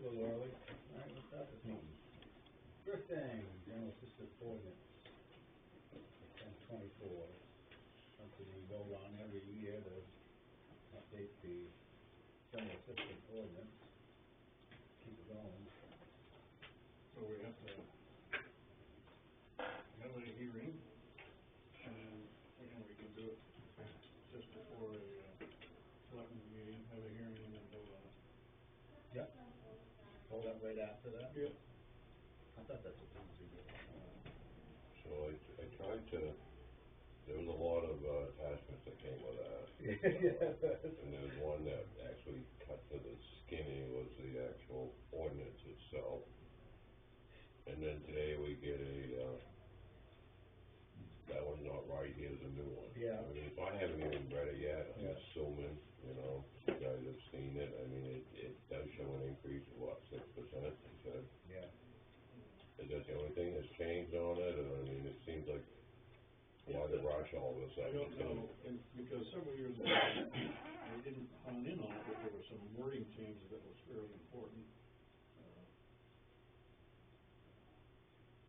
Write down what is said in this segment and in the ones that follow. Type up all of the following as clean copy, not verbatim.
a little early. All right, let's start this meeting. First thing, general assistance ordinance, 1024. Something we vote on every year to update the general assistance ordinance. Keep it going. So we have to have a hearing, and again, we can do it just before a selectmen's meeting, have a hearing and then vote on it. Yep. Hold up right after that? Yeah. I thought that's what we did. So I tried to, there was a lot of attachments that came with that. And there was one that actually cut to the skinny was the actual ordinance itself. And then today we get that one's not right, here's a new one. Yeah. I mean, if I haven't even read it yet, I'm assuming, you know, you guys have seen it. I mean, it does show an increase of what, 6%, you said? Yeah. Is that the only thing that's changed on it? Or, I mean, it seems like, why the rush all of a sudden? I don't know, and because several years ago, I didn't hone in on it, but there were some wording changes that was fairly important.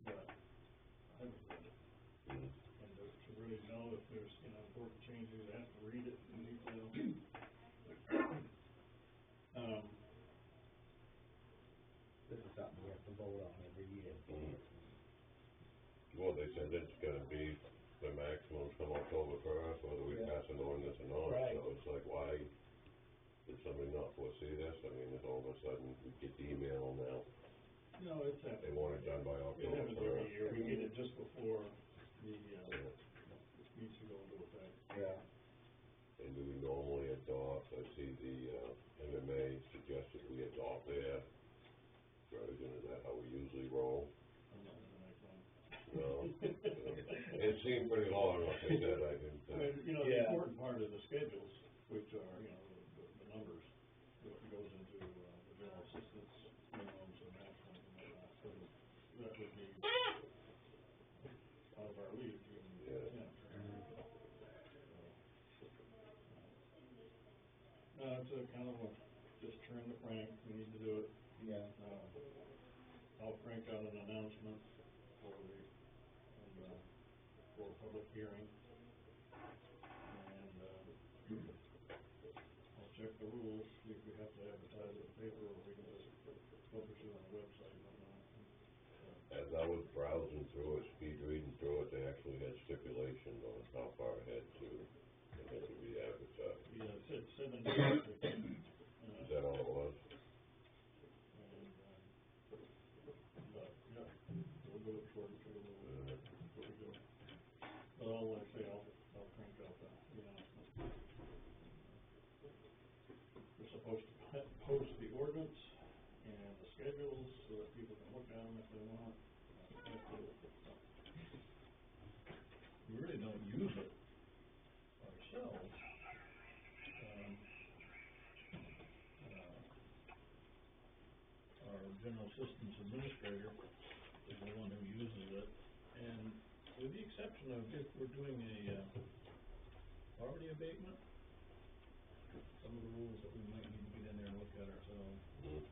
But I haven't read it. Mm. And to really know if there's, important changes, I have to read it in detail. This is something we have to vote on every year. Mm. Well, they said it's gonna be the maximum from October 1st, whether we pass an ordinance or not. Right. So it's like, why did somebody not foresee this? I mean, if all of a sudden we get the email now, No, it's happened. they want it done by It October happens every 1st. year, we get it just before the, needs to go into effect. Yeah. And do we normally adopt, I see the MMA suggested we adopt their version, is that how we usually roll? I'm not gonna make one. No. It seemed pretty long, like I said, I didn't. I mean, the important part of the schedules, which are, the numbers, what goes into, the general assistance, minimums and maximums and whatnot, so that would be out of our league, it's a kind of just turn the crank, we need to do it. Yeah. I'll crank out an announcement for for a public hearing. And, I'll check the rules, see if we have to advertise it in the paper, or we can just publish it on the website and whatnot. As I was browsing through it, speed reading through it, they actually had stipulations on how far ahead to be advertised. Yeah, it said 7 days. Is that all it was? And, but, yeah, we'll do it short and sure, what we do. But like I say, I'll crank out the announcement. We're supposed to post the ordinance and the schedules so that people can look at them if they want. We really don't use it ourselves. Our general assistance administrator is the one who uses it, and with the exception of if we're doing a poverty abatement, some of the rules that we might need to get in there and look at ourselves. Mm.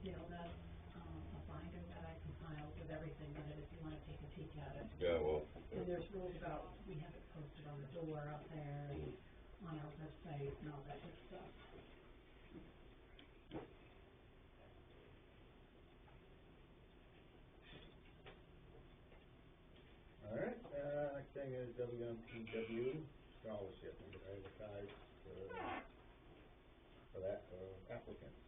Dale, that's a binder that I compiled with everything in it if you want to take a peek at it. Yeah, well. And there's rules about, we have it posted on the door out there, and on our website, and all that good stuff. All right, next thing is WMPW scholarship, we can advertise for that, for applicants.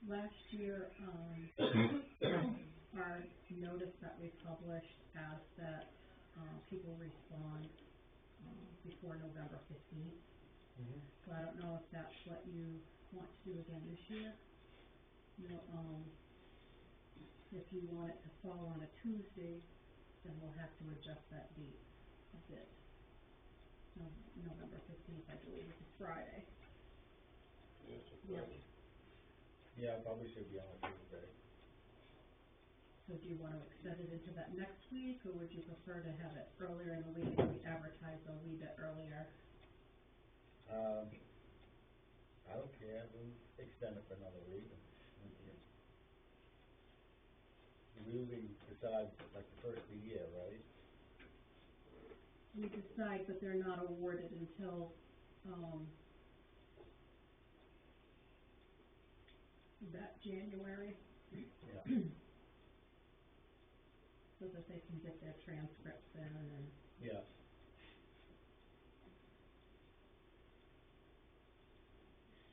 Last year, our notice that we published asked that people respond before November 15th. Mm-hmm. So I don't know if that's what you want to do again this year. If you want it to fall on a Tuesday, then we'll have to adjust that date a bit. November 15th, I believe, is a Friday. Yes, Yep. Yeah, probably should be on a Tuesday. So do you want to extend it into that next week, or would you prefer to have it earlier in the week and we advertise a wee bit earlier we'll extend it for another week. We usually decide like the first of the year, right? We decide, but they're not awarded until, that January, Yeah. so that they can get their transcripts in and, Yeah.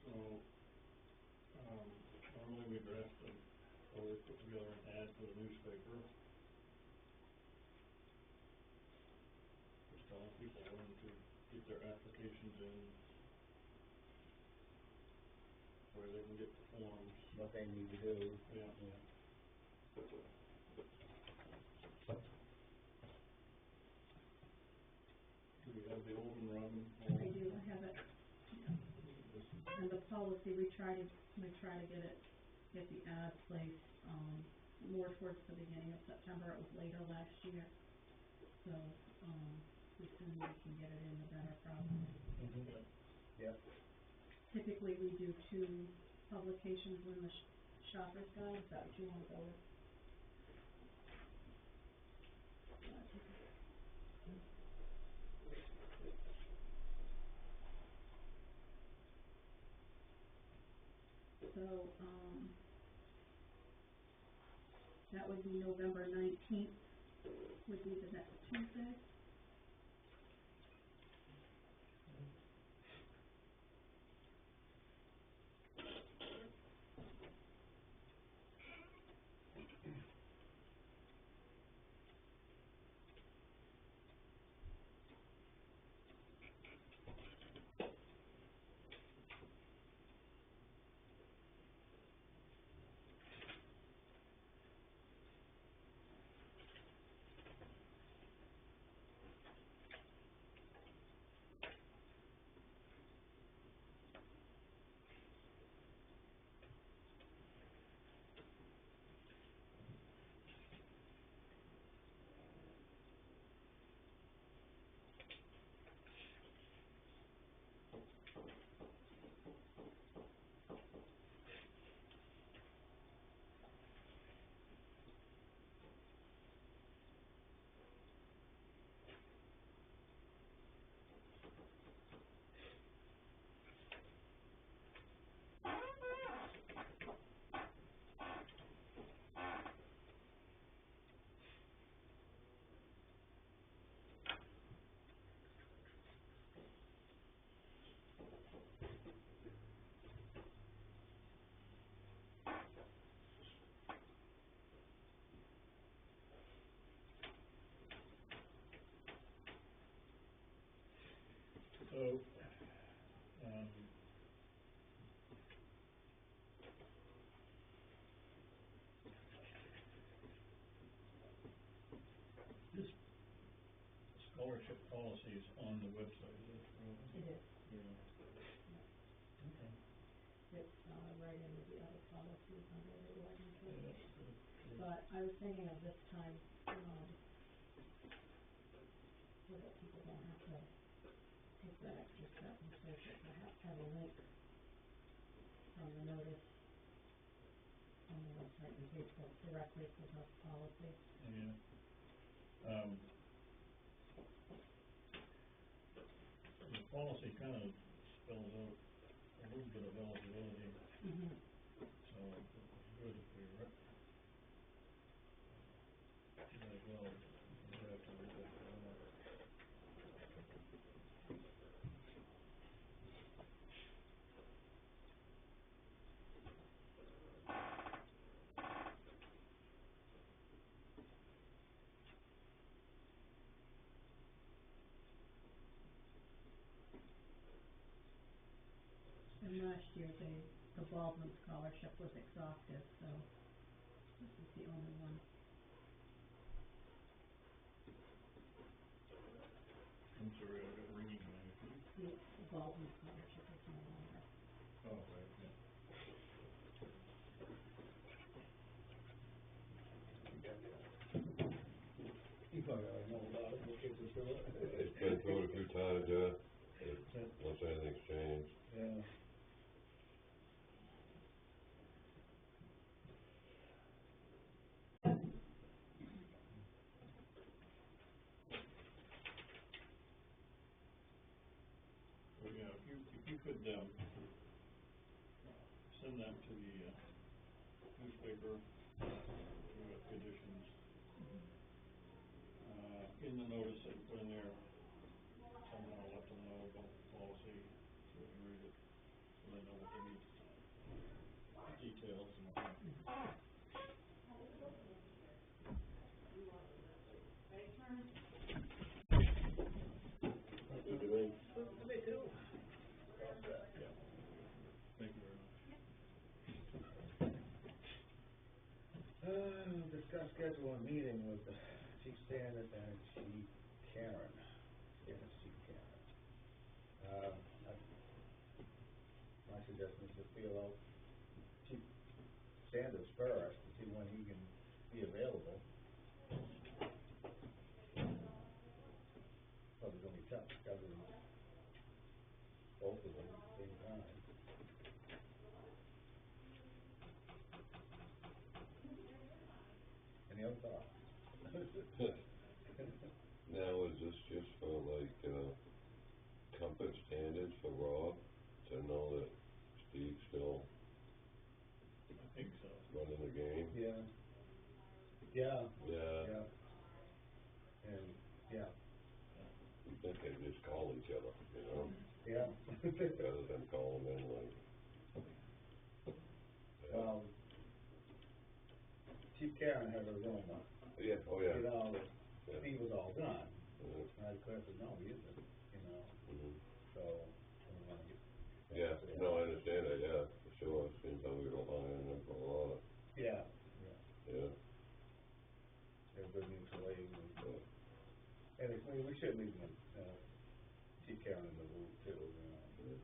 So, normally we draft them, or we put together an ad for the newspaper. Just telling people when to get their applications in, where they can get the forms. What they need to do. Yeah. Yeah. Do we have the old and Robin? I do, I have it, yeah. And the policy, we try to get the ad placed, more towards the beginning of September. It was later last year. So, the sooner we can get it in, the better probably. Mm-hmm. Yep. Typically, we do 2 publications in the Shopper's Guide. Is that what you want to go with? So, that would be November 19th, would be the next Tuesday. So, this scholarship policy is on the website, is it? It is. Yeah. Okay. It's, right in with the other policies under the ordinances. Yeah, that's good. But I was thinking of this time, so that people don't have to take that extra step and search it, perhaps have a link from the notice on the website in Facebook directly to the policy. Yeah. The policy kind of spells out a little bit of eligibility, Mm-hmm. so it's good if we might as well draft a little bit for that. And last year, the Baldwin scholarship was exhaustive, so this is the only one. I'm sorry, I got ringing in my ear. The Baldwin scholarship is no longer. Oh, right, yeah. You probably already know about it, we'll get you through it. It's been through it a few times, yeah, unless anything's changed. Yeah. yeah, if you could, send that to the, newspaper, with conditions. In the notice that you put in there, somehow let them know about the policy, so they can read it, so they know what they need to sign. Details and whatnot. That's good to me. Me too. Yeah. Thank you very much. Discuss scheduling a meeting with Chief Sanders and Chief Karen. Yes, Chief Karen. My suggestion is to feel out Chief Sanders first, to see when he can be available. Probably gonna be tough, scheduling both of them at the same time. Any other thoughts? Now, is this just for like, comfort standards for Rob, to know that Steve's still I think so. running the game? Yeah. Yeah. Yeah. Yeah. And, yeah. You think they just call each other, you know, Yeah. rather than calling in like. Chief Karen had a rumor, Yeah, oh yeah. you know, Yeah. Steve was all done. Mhm. And I declared, no, he isn't, you know, Mhm. so, I don't wanna get. Yeah, no, I understand that, yeah, for sure, it seems like we rely on them for a lot, Yeah, yeah, yeah. they're good mutual aid, and it's, we should leave them, Chief Karen in the loop too, you know.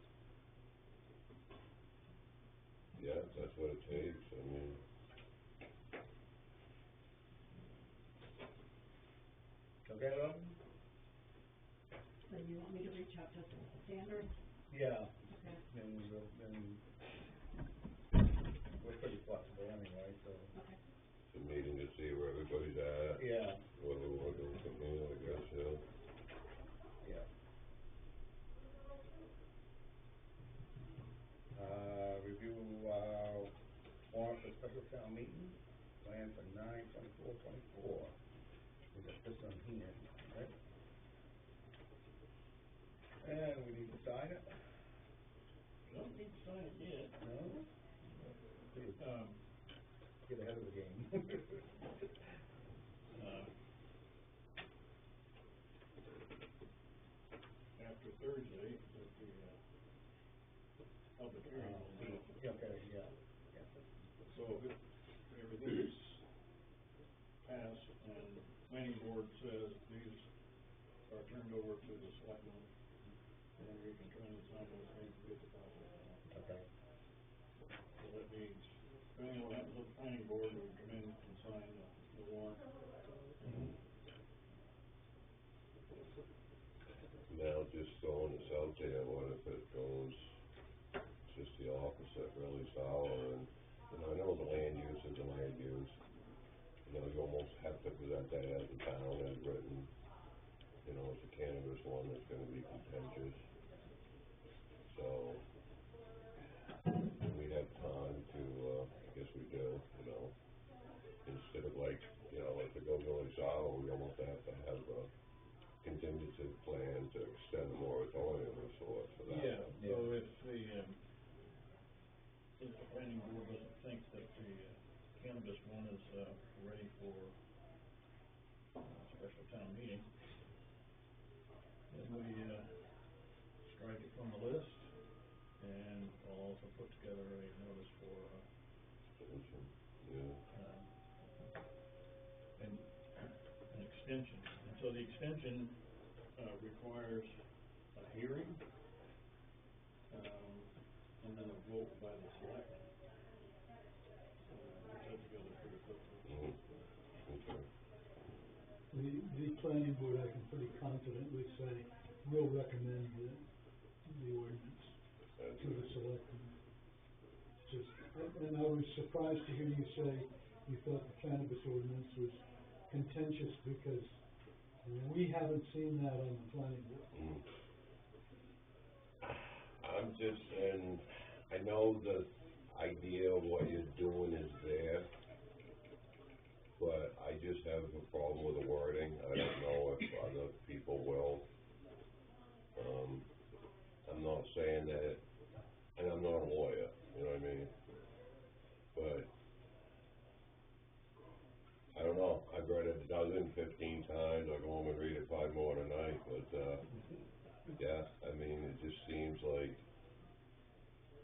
Yeah, that's what it takes, I mean, Okay, Rob? So you want me to reach out to Sanders? Yeah, Okay, and we're pretty flexible anyway, so, okay. it's a meeting to see where everybody's at. yeah, What we wanna do from here, I guess, yeah. yeah. Review, warrant for special town meeting, plan for 9/24/24. We got this one here, right? And we need to sign it, You don't need to sign it yet. no? Please, get ahead of the game. After Thursday, at the, public hearing will be. Okay, yeah, yeah. So if everything's passed and planning board says these are turned over to the selectmen, then we can try and sign those things to get the process going. Okay, So that means, depending on what happens with the planning board, we come in and sign the warrant. Now, just throwing this out there, what if it goes just the opposite, really sour, and, you know, I know the land use is a land use. You know, you almost have to present that as a town as written, you know, it's a cannabis one that's gonna be contentious. So, we have time to, I guess we do, you know, instead of like, you know, if it goes really sour, we almost have to have a contingency plan to extend the moratorium of sorts for that. Yeah, one. so if the planning board doesn't think that the cannabis one is, ready for, special town meeting, then we, strike it from the list, and I'll also put together a notice for, Extension, yeah. an extension. And so the extension, requires a hearing, and then a vote by the selectmen. Put that together pretty quickly. Okay. The planning board, I can pretty confidently say, will recommend the ordinance to the selectmen. Just, and I was surprised to hear you say you thought the cannabis ordinance was contentious, because we haven't seen that on the planning board. I'm just, and I know the idea of what you're doing is there, but I just have a problem with the wording. I don't know if other people will. I'm not saying that, and I'm not a lawyer, you know what I mean? But, I don't know, I've read it 15 times, I'll go home and read it 5 more tonight, but, yeah, I mean, it just seems like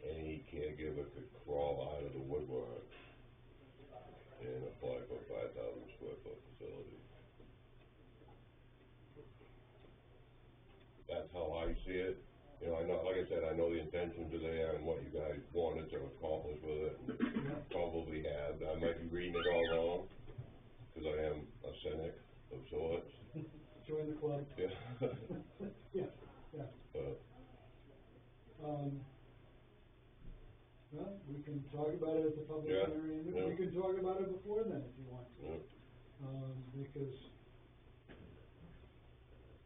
any caregiver could crawl out of the woodwork and apply for a 5,000 square foot facility. That's how I see it. You know, I know, like I said, I know the intentions are there and what you guys wanted to accomplish with it, and probably have. I might be reading it all wrong, because I am a cynic of sorts. Join the club. Yeah. Yeah, yeah. But, well, we can talk about it at the public Yeah, hearing, yeah. we can talk about it before then if you want to. yeah, Because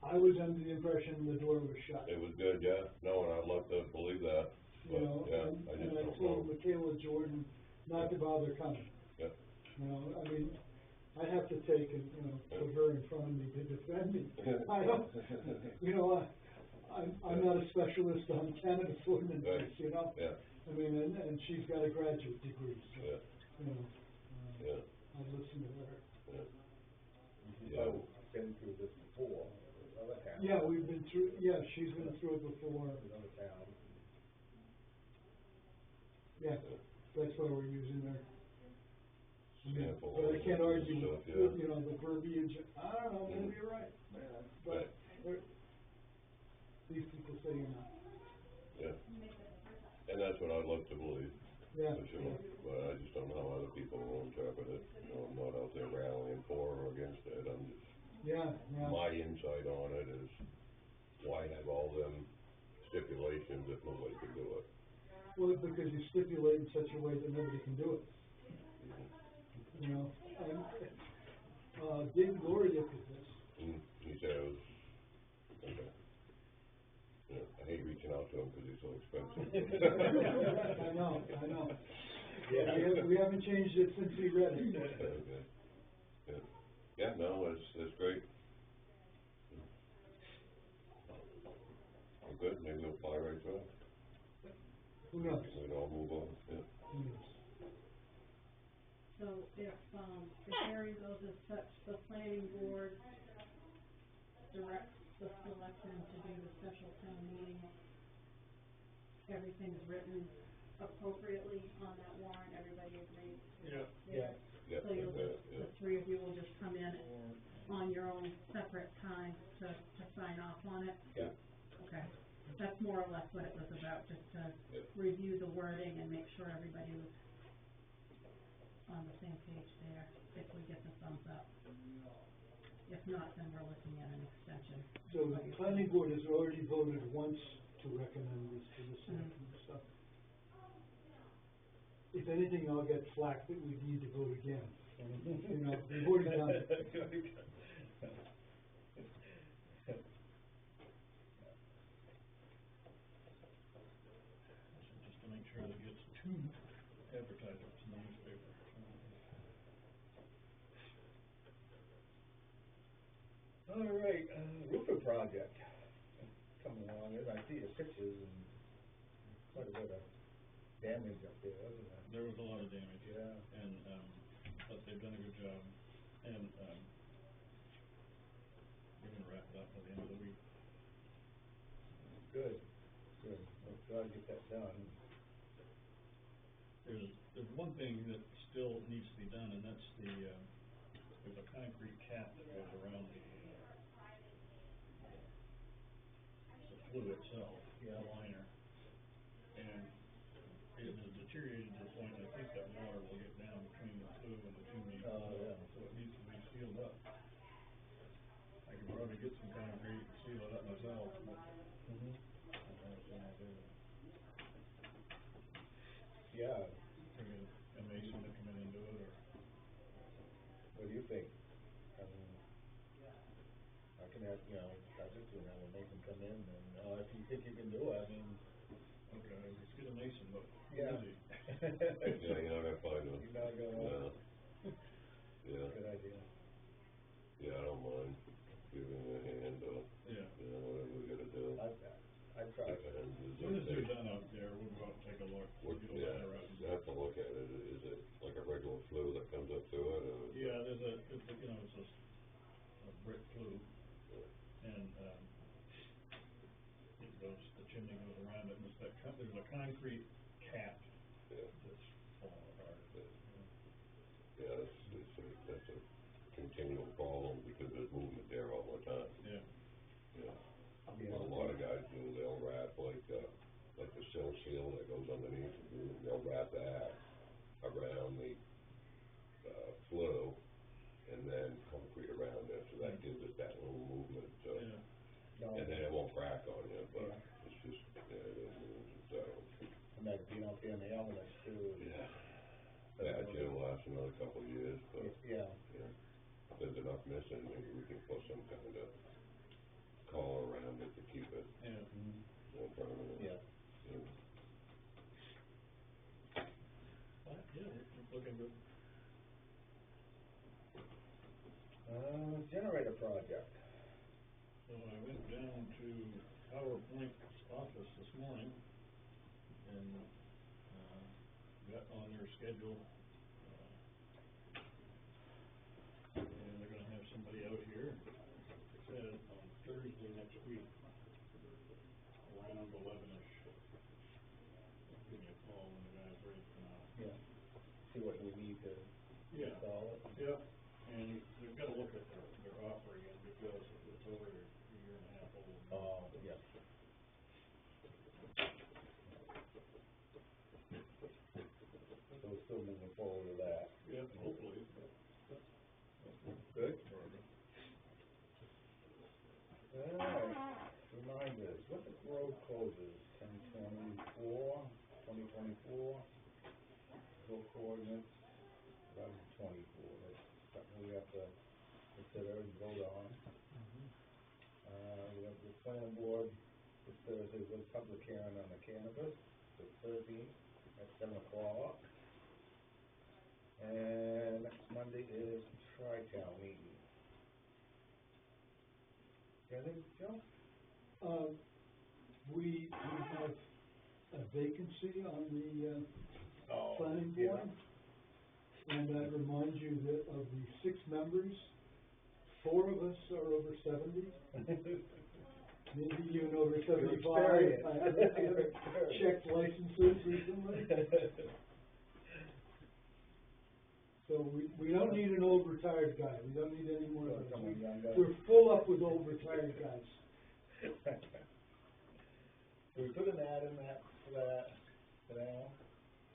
I was under the impression the door was shut. it was good, yeah. No, and I'd love to believe that, You but, know, yeah, and I just I don't told know. Michaela Jordan not to bother coming. Yeah, You know, I mean, I have to take and, you know, put her in front of me to defend me. I don't, you know, I'm not a specialist on cannabis ordinances, Right. you know? yeah, I mean, and she's got a graduate degree, so, yeah, you know, yeah, I'd listen to her. yeah. You've Yeah. been through this before, with other towns. Yeah, we've been through, yeah, she's been through it before, With other towns. yeah, that's why we're using her. I mean, Sample but I can't all argue this with, stuff, yeah. you know, the verbiage, I don't know, maybe you're right, yeah, but, these people say you're not. Yeah. And that's what I'd love to believe, Yeah, for sure, but I just don't know how other people will interpret it. You know, I'm not out there rallying for or against it, I'm just, yeah, yeah. my insight on it is, why have all them stipulations if nobody can do it? Well, because you stipulate in such a way that nobody can do it, you know, and, David Laurie looked at this. He said it was, okay. You know, I hate reaching out to him because he's so expensive. I know. Yeah. We haven't changed it since he read it. Okay. Yeah. Yeah, no, it's great. Well, good, maybe we'll fly right through it. Who knows? We can all move on, yeah. Who knows? So if the hearing goes as such, the planning board directs the selectmen to do the special town meeting. Everything's written appropriately on that warrant, everybody agrees? Yeah. Yeah. Yeah, So you'll yeah, just, yeah. the three of you will just come in on your own separate time to sign off on it? Yeah. Okay, that's more or less what it was about, just to Yeah. review the wording and make sure everybody was on the same page there, if we get the thumbs up. If not, then we're looking at an extension. So the planning board has already voted once to recommend this to the selectmen, so. If anything, I'll get flack that we need to vote again. You know, we've already done it. Just to make sure that it gets to advertisements in the newspaper. All right, roofer project coming along, and I see the pictures and quite a bit of damage up there, wasn't there? There was a lot of damage. Yeah. And, but they've done a good job, and, we're gonna wrap it up by the end of the week. Good, good, let's try to get that done. There's one thing that still needs to be done, and that's there's a concrete cap that goes around the flue itself, the liner. And it has deteriorated to the point, I think that water will get down between the flue and the chimney. Yeah. So it needs to be sealed up. I could probably get some concrete and seal it up myself, but Mm-hmm. I don't know if I'll do it. Yeah, Bring a mason to come in and do it, or what do you think? I mean, I can have, you know, I just, you know, we'll make them come in, and, if you think you can do it, I mean, Mason, but Yeah. who is he? Yeah, you're not gonna find them. You're not gonna, No. Yeah, good idea. yeah, I don't mind giving a hand, or, Yeah. you know, whatever we gotta do. I've tried. And As soon as they're done out there, we'll go out and take a look, we'll get a Yeah, ladder out. you have to look at it, is it like a regular flue that comes up through it, or? Yeah, it's a, you know, it's a brick flue, and, it goes, the chimney goes around it, and it's that, there's a concrete cap Yeah. that's falling apart. Yeah, that's a continual problem, because there's movement there all the time. Yeah. Yeah. Yeah. What a lot of guys do, they'll wrap like the sill seal that goes underneath, they'll wrap that around the, flue, and then concrete around it, so that gives it that little movement, so. Yeah. No. And then it won't crack on you, but Yeah. it's just, it moves itself. And that being out there in the elements too. Yeah. That gym lasts another couple of years, but, Yeah. yeah, if there's enough missing, maybe we can put some kind of collar around it to keep it Yeah. more permanent. Yeah. Yeah. Yeah, it's looking good. Generator project. So I went down to PowerPoint's office this morning and, got on their schedule. And they're gonna have somebody out here, like I said, on Thursday next week, around 11-ish. Give me a call when the guy's ready to come out. Yeah. See what we need to Yeah. install it. Yeah, and we've gotta look at their offer again, because it's over a year and a half old. Oh, yeah. So we're still moving forward with that. Yeah, hopefully. Good. Alright, reminders, Whippet Road closes 10/24/2024. Go coordinates 11/24. That's something we have to consider and vote on. We have the planning board this Thursday with public hearing on the cannabis, the 13th at 7:00. And next Monday is Tri-Town meeting. Anything, Joe? We have a vacancy on the, Oh, planning yeah. board. And I remind you that of the 6 members, 4 of us are over 70, maybe even over 75. experienced. I haven't checked licenses recently. So we don't need an old retired guy, we don't need any more of those. Someone younger. We're full up with old retired guys. Do we put an ad in that, for now?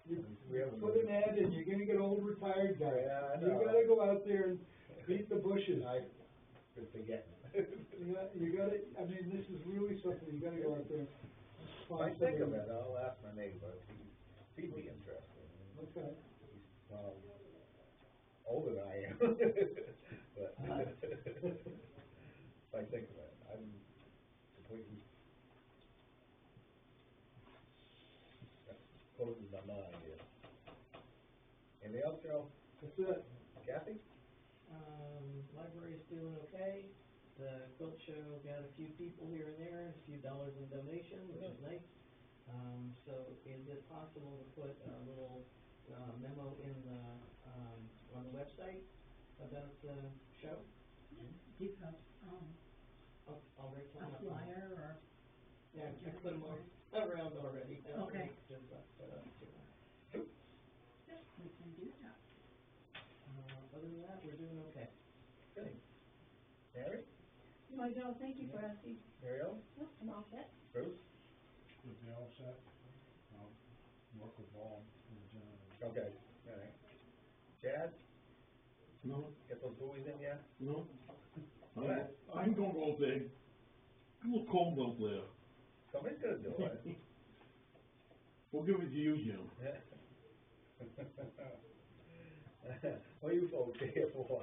You We haven't put an ad in, you're gonna get old retired guys. Yeah, I You know. gotta go out there and beat the bushes. I've been forgetting. You gotta, I mean, this is really something, you gotta go out there. and If I find think of somebody. it, I'll ask my neighbor, if he'd be interested. Okay. He's, older than I am, but, if I think of it, I'm completely, closes my mind here. Anything else, Joe? That's it. Kathy? Library's doing okay. The quilt show got a few people here and there, and a few dollars in donation, which is nice. So is it possible to put a little, memo in the, on the website about the show? Do you have, I'll write a something up. flyer or, Yeah, I put them all around already. Okay. Just, yes, we can do that. other than that, we're doing okay. Good. Mary? No, I don't, thank you for asking. Muriel? No, I'm all set. Bruce? With the all set, I'll work with Bob in the generator. Okay, alright. Chad? No, Get those buoys in yet? no. What? I ain't gonna go there. It's a little cold out there. Somebody's gonna do it. We'll give it to you, Jim. What are you folks here for?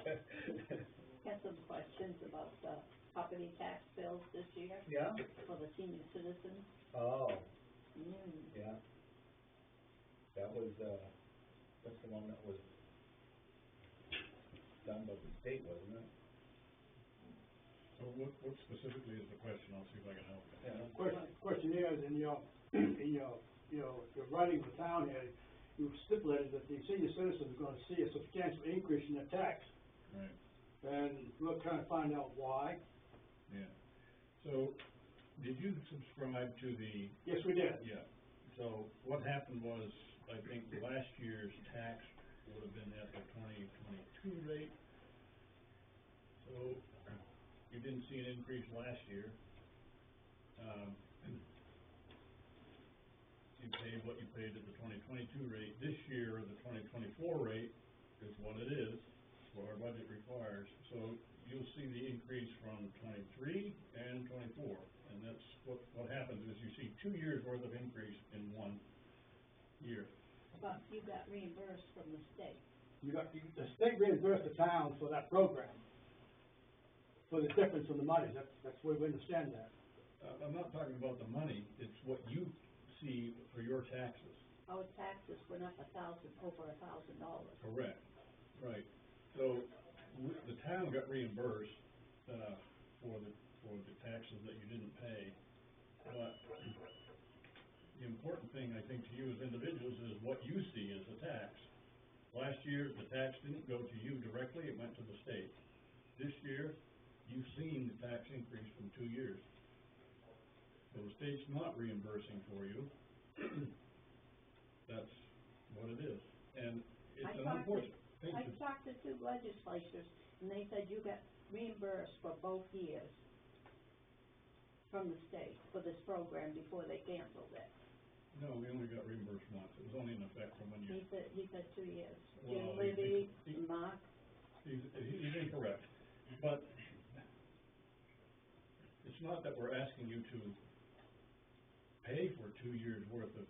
Had some questions about the property tax bills this year Yeah? for the senior citizens. Oh, Mm. yeah. That was, that's the one that was done by the state, wasn't it? So what specifically is the question? I'll see if I can help you. Yeah. Question is, in your, your writing for town here, you've stipulated that the senior citizens are gonna see a substantial increase in their tax. Right, And we're trying to find out why. yeah. So, did you subscribe to the? Yes, we did. Yeah. So, what happened was, I think last year's tax would have been at the 2022 rate. So, you didn't see an increase last year. You paid what you paid at the 2022 rate. This year, the 2024 rate is what it is, what our budget requires. So you'll see the increase from 23 and 24. And that's what happens is you see 2 years worth of increase in 1 year. But you got reimbursed from the state. The state reimbursed the town for that program, for the difference in the money. That's where we understand that. I'm not talking about the money, it's what you see for your taxes. Our taxes went up over $1,000. Correct, right. So, the town got reimbursed, for the taxes that you didn't pay. But the important thing, I think, to you as individuals is what you see as the tax. Last year, the tax didn't go to you directly, it went to the state. This year, you've seen the tax increase from 2 years. So the state's not reimbursing for you. That's what it is. And it's an unfortunate thing I to. talked to 2 legislators, and they said you got reimbursed for both years from the state for this program before they canceled it. No, we only got reimbursed once. It was only in effect for 1 year. He said 2 years. Well, Jim Libby, Mark, He's incorrect. But it's not that we're asking you to pay for 2 years worth of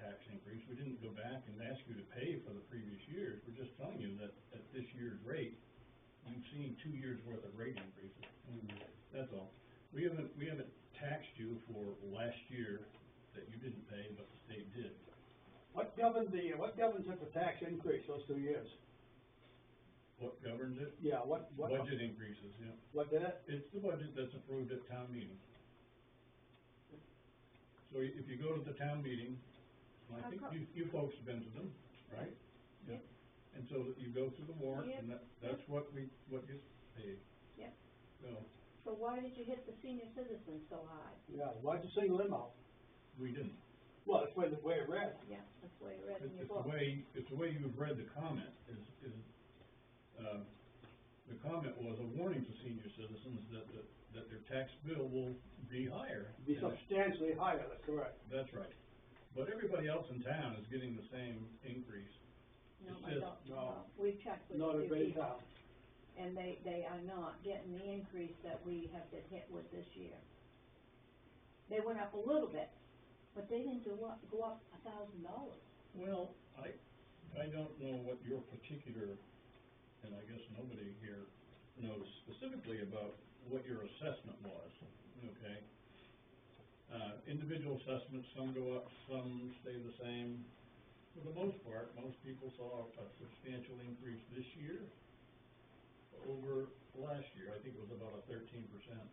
tax increase. We didn't go back and ask you to pay for the previous years. We're just telling you that at this year's rate, you've seen 2 years worth of rate increases. That's all. We haven't taxed you for last year that you didn't pay, but the state did. What governs the tax increase those 2 years? What governs it? Yeah, what? Budget increases, yeah. What did it? It's the budget that's approved at town meeting. So if you go to the town meeting, and I think you folks have been to them, right? Yep. And so that you go through the warrant, Yep. and that's what gets paid. Yep. So, why did you hit the senior citizens so high? Yeah, why'd you single them out? we didn't. Well, that's the way it read. Yeah, that's the way you read in your It's book. the way you've read the comment, the comment was a warning to senior citizens that their tax bill will be higher. Be And substantially higher, that's correct. that's right. But everybody else in town is getting the same increase. No, It's I just- don't, no. We've checked with Not a a few big people, town. and they are not getting the increase that we have been hit with this year. They went up a little bit, but they didn't go up $1,000. Well, I don't know what your particular, and I guess nobody here knows specifically about what your assessment was, okay? Individual assessments, some go up, some stay the same. For the most part, most people saw a substantial increase this year over last year. I think it was about a 13%.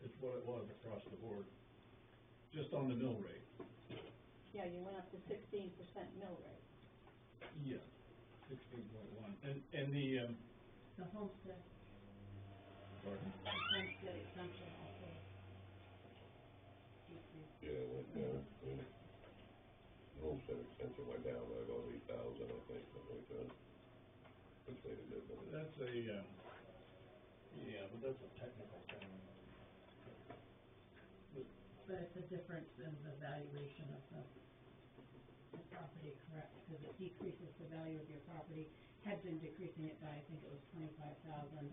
It's what it was across the board, just on the mill rate. Yeah, you went up to 16% mill rate. Yeah. 16.1. And the, The homestead, pardon? the homestead exemption also decreased. Yeah, it went down, homestead extension went down by about 8,000, I think, something like that. Which made a difference. That's a, yeah, but that's a technical thing. But it's a difference in the valuation of the property, correct? Because it decreases the value of your property, had been decreasing it by, I think it was 25,000,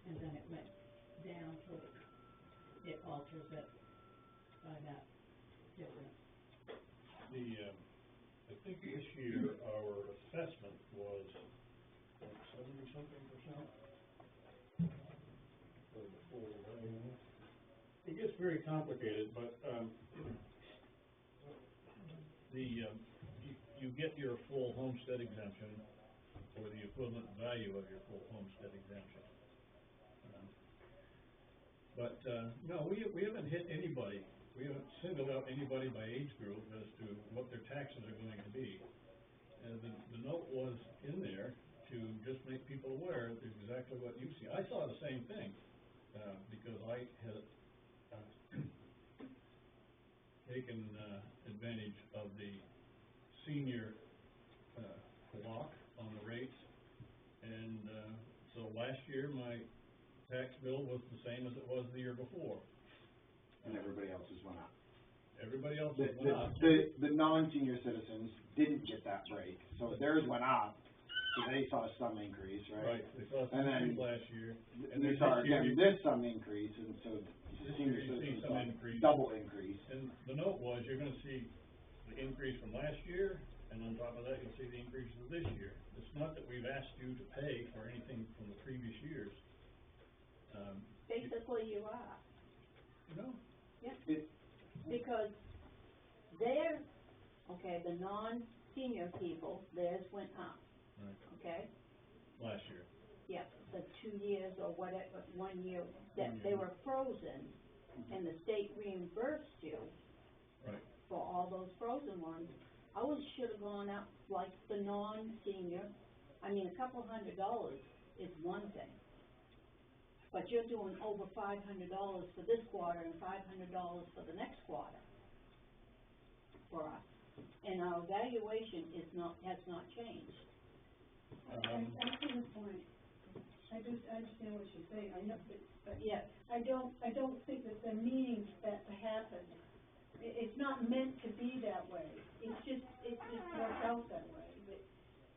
and then it went down, so it alters it by that difference. I think this year our assessment was, like, 70-something%. For the full value. It gets very complicated, but, you get your full homestead exemption, or the equivalent value of your full homestead exemption. No, we haven't hit anybody, we haven't singled out anybody by age group as to what their taxes are going to be. And the note was in there to just make people aware of exactly what you see. I saw the same thing, because I had, taken, advantage of the senior, block on the rates. And, so last year, my tax bill was the same as it was the year before. And everybody else's went up. Everybody else The, went up. the non-senior citizens didn't get that break, so theirs went up, so they saw some increase, right? Right, they saw And some then- increase last year. And then they saw this year again, you- this some increase, and so This senior year you see citizens some saw increase. double increase. And the note was, you're gonna see the increase from last year, and on top of that, you'll see the increases of this year. It's not that we've asked you to pay for anything from the previous years. Basically, you are. No, Yep. It- Because they're, okay, the non-senior people, theirs went up, right, okay? last year. Yep, the 2 years or whatever, 1 year, that 1 they year. were frozen, and the state reimbursed you Right. for all those frozen ones. Ours should've gone up like the non-senior. I mean, a couple $100 is one thing. But you're doing over $500 for this quarter and $500 for the next quarter for us. And our valuation has not changed. I see the point. I understand what you're saying, I know, but Yes. I don't think that they're meaning that to happen. It's not meant to be that way, it just works out that way, but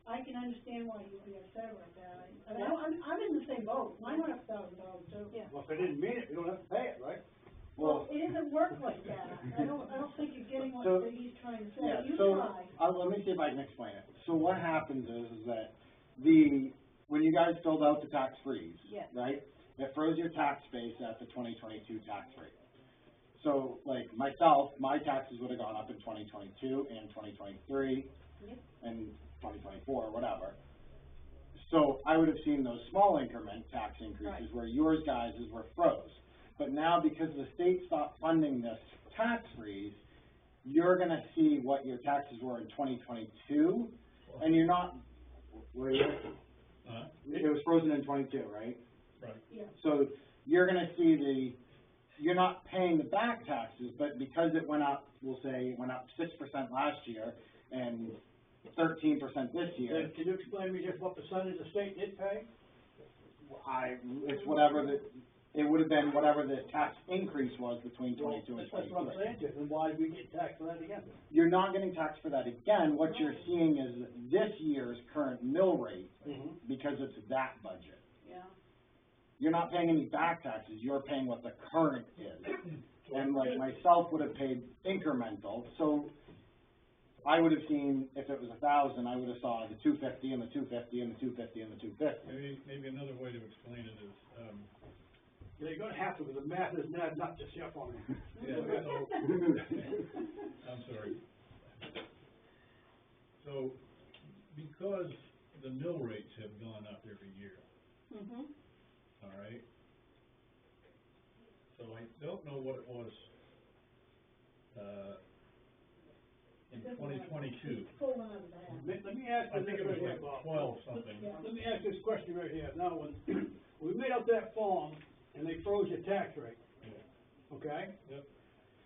I can understand why you'd be upset about that. I mean, I'm in the same boat, mine went up $1,000 too. Yeah. Well, if they didn't mean it, you don't have to pay it, right? Well, it doesn't work like that, I don't think you're getting what So- he's trying to Yeah, say, you so, try. let me see if I can explain it. So what happens is that when you guys filled out the tax freeze, Yes. right? It froze your tax base at the 2022 tax rate. So, like myself, my taxes would have gone up in 2022 and 2023 Yep. and 2024, whatever. So I would have seen those small increment tax increases Right. where yours guys' were froze. But now because the state stopped funding this tax freeze, you're gonna see what your taxes were in 2022, and you're not, where you, it was frozen in 22, right? Right. Yeah. So you're gonna see you're not paying the back taxes, but because it went up, we'll say it went up 6% last year and 13% this year. Then can you explain to me just what percentage the state did pay? It's whatever it would have been whatever the tax increase was between 22 and That's what I'm 23. saying, Jeff, and why did we get taxed for that again? You're not getting taxed for that again. What you're seeing is this year's current mill rate because it's that budget. Yeah. You're not paying any back taxes, you're paying what the current is. And like myself would have paid incremental, so I would have seen, if it was 1,000, I would have saw the 250 and the 250 and the 250 and the 250. Maybe another way to explain it is, Yeah, you're gonna have to, because the math isn't adding up just yet for me. yeah, so, I'm sorry. So, because the mill rates have gone up every year, Mhm. all right? So I don't know what it was, in 2022. Pull one out of that. Let me ask I you think this it was right here, like Bob. 12 something. Yeah. Let me ask this question right here. Now, when we made out that form and they froze your tax rate, Yeah. okay? Yep.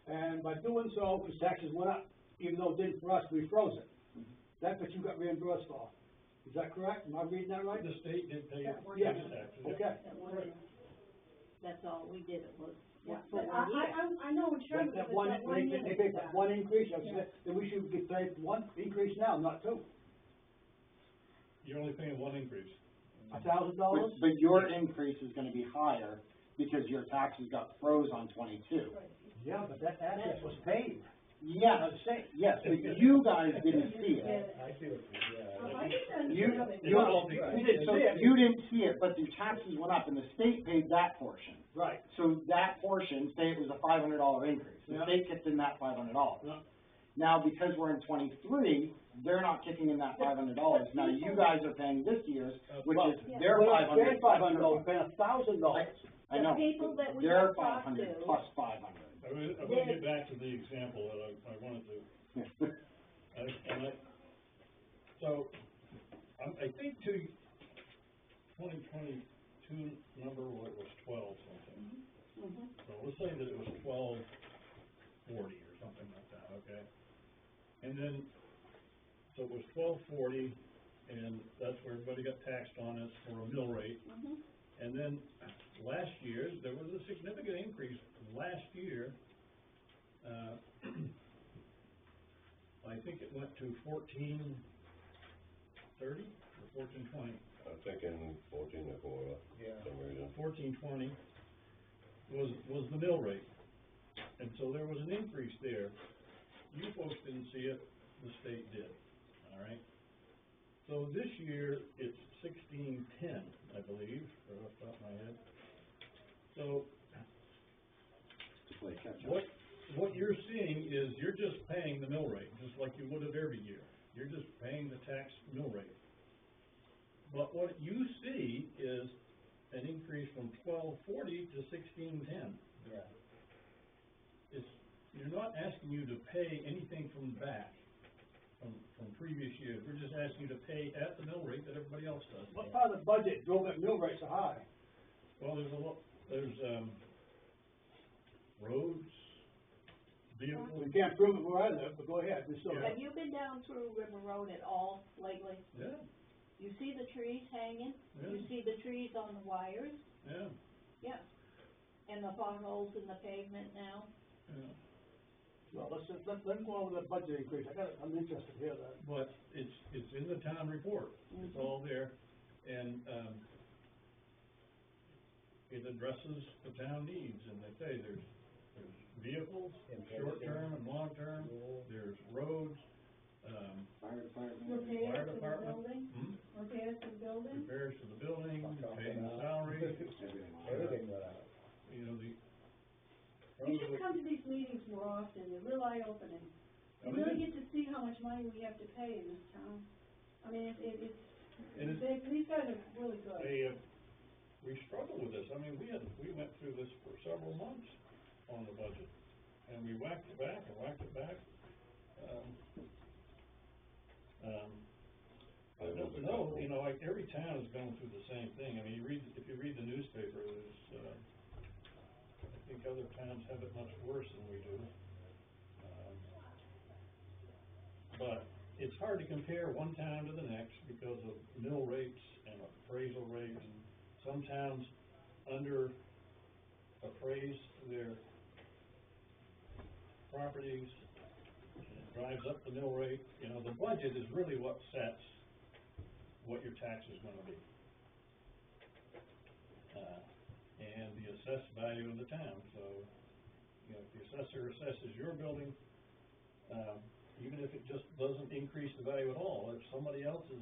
And by doing so, because taxes went up, even though it didn't for us, we froze it. That's what you got reimbursed for. Is that correct? Am I reading that right? The state did pay Yeah. taxes. Yes, okay. That one, that's all we did, it was, Yeah, for but 1 year. I know insurance, That but one, that 1 year. they paid that one increase, Yeah. then we should get paid one increase now, not two. You're only paying one increase. $1,000? But your increase is gonna be higher because your taxes got froze on 22. Yeah, but that asset was paid. Yes, yes, but you guys didn't see it. I see what I didn't You, understand. you, Well, we didn't so see it. you didn't see it, but the taxes went up and the state paid that portion. Right. So that portion, say it was a $500 increase, the Yeah. state gets in that $500. Yeah. Now, because we're in twenty-three, they're not kicking in that $500. Now, you guys are paying this year's, which is their $500. $500, paying $1,000. I know, The people that we their have talked 500 to- plus 500. I will get back to the example that I wanted to, I think to 2022 number, what was 12 something. Mhm. So let's say that it was 1240 or something like that, okay? And then, so it was 1240, and that's where everybody got taxed on it for a mill rate. Mhm. And then last year, there was a significant increase. Last year, I think it went to 1430 or 1420. I'm thinking 14 or 4, Yeah. some reason. 1420 was the mill rate. And so there was an increase there. You folks didn't see it, the state did, all right? So this year, it's 1610, I believe, or off the top of my head. So Play catch up. what you're seeing is you're just paying the mill rate, just like you would have every year. You're just paying the tax mill rate. But what you see is an increase from 1240 to 1610. Yeah. You're not asking you to pay anything from back, from previous years. We're just asking you to pay at the mill rate that everybody else does. What part of the budget drove that mill rate so high? Well, there's roads, vehicles. We can't prove it where I live, but go ahead, we still. Have you been down through River Road at all lately? Yeah, You see the trees hanging? You Yeah. see the trees on the wires? yeah, Yeah. And the potholes in the pavement now? yeah. Well, let's go over the budget increase, I'm interested to hear that. But it's in the town report. It's Mhm. all there. And, it addresses the town needs, and they say there's vehicles, short-term and long-term, there's roads, Fire department. fire Repairs to the department. building? Hmm? Repairs to the building? Repairs to the building, paying the salaries, Everything went out. you know, the. You should come to these meetings more often, they're real eye-opening. You really get to see how much money we have to pay in this town. I mean, these guys are really good. We struggle with this. I mean, we went through this for several months on the budget, and we whacked it back and whacked it back. I don't know, you know, like every town is going through the same thing. I mean, if you read the newspaper, there's, I think other towns have it much worse than we do. But it's hard to compare one town to the next because of mill rates and appraisal rates. Some towns under appraise their properties, and it drives up the mill rate. You know, the budget is really what sets what your tax is gonna be. And the assessed value of the town. So, you know, if the assessor assesses your building, even if it just doesn't increase the value at all, if somebody else's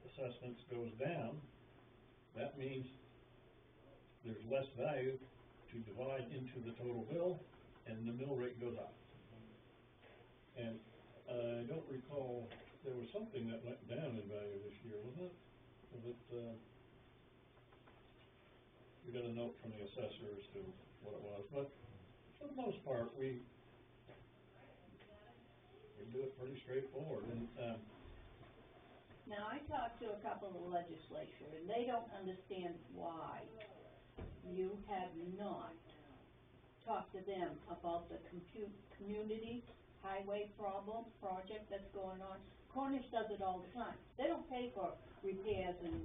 assessments goes down, that means there's less value to divide into the total bill, and the mill rate goes up. And I don't recall, there was something that went down in value this year, wasn't it? Was it, we got a note from the assessor as to what it was, but for the most part, we do it pretty straightforward, and, Now, I talked to a couple of the legislature, and they don't understand why you have not talked to them about the community highway project that's going on. Cornish does it all the time. They don't pay for repairs and,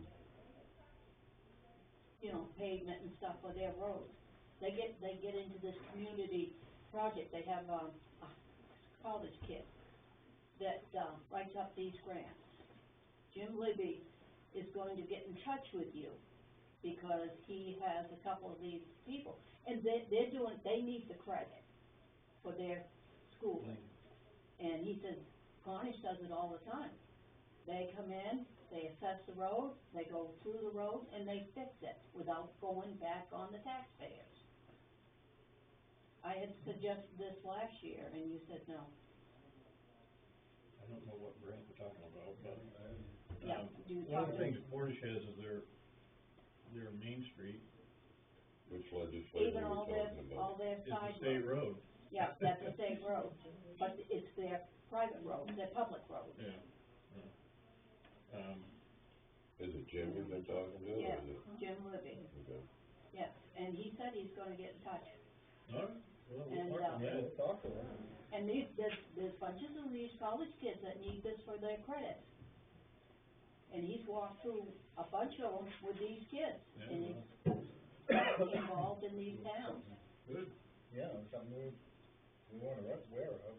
you know, pavement and stuff for their roads. They get into this community project. They have, a college kid that, writes up these grants. Jim Libby is going to get in touch with you because he has a couple of these people. And they need the credit for their schooling. And he said, Cornish does it all the time. They come in, they assess the road, they go through the road, and they fix it without going back on the taxpayers. I had suggested this last year, and you said no. don't know what grant we're talking about, but, Yeah, do you one of talk the to- things Portage has is their Main Street Which legislature Even are all we their, talking all about? their is side the state roads. road. Yeah, that's a state road, but it's their private road, their public road. Yeah, Is it Jim you've been talking to, or Yeah, is it? Jim Libby, Okay. yeah, and he said he's gonna get in touch. all right, well, And, we'll talk on Yeah, that. we'll talk to them. And there's bunches of these college kids that need this for their credit. And he's walked through a bunch of them with these kids, Yeah, and well, he's involved in these towns. good. Yeah, something we wanna aware of.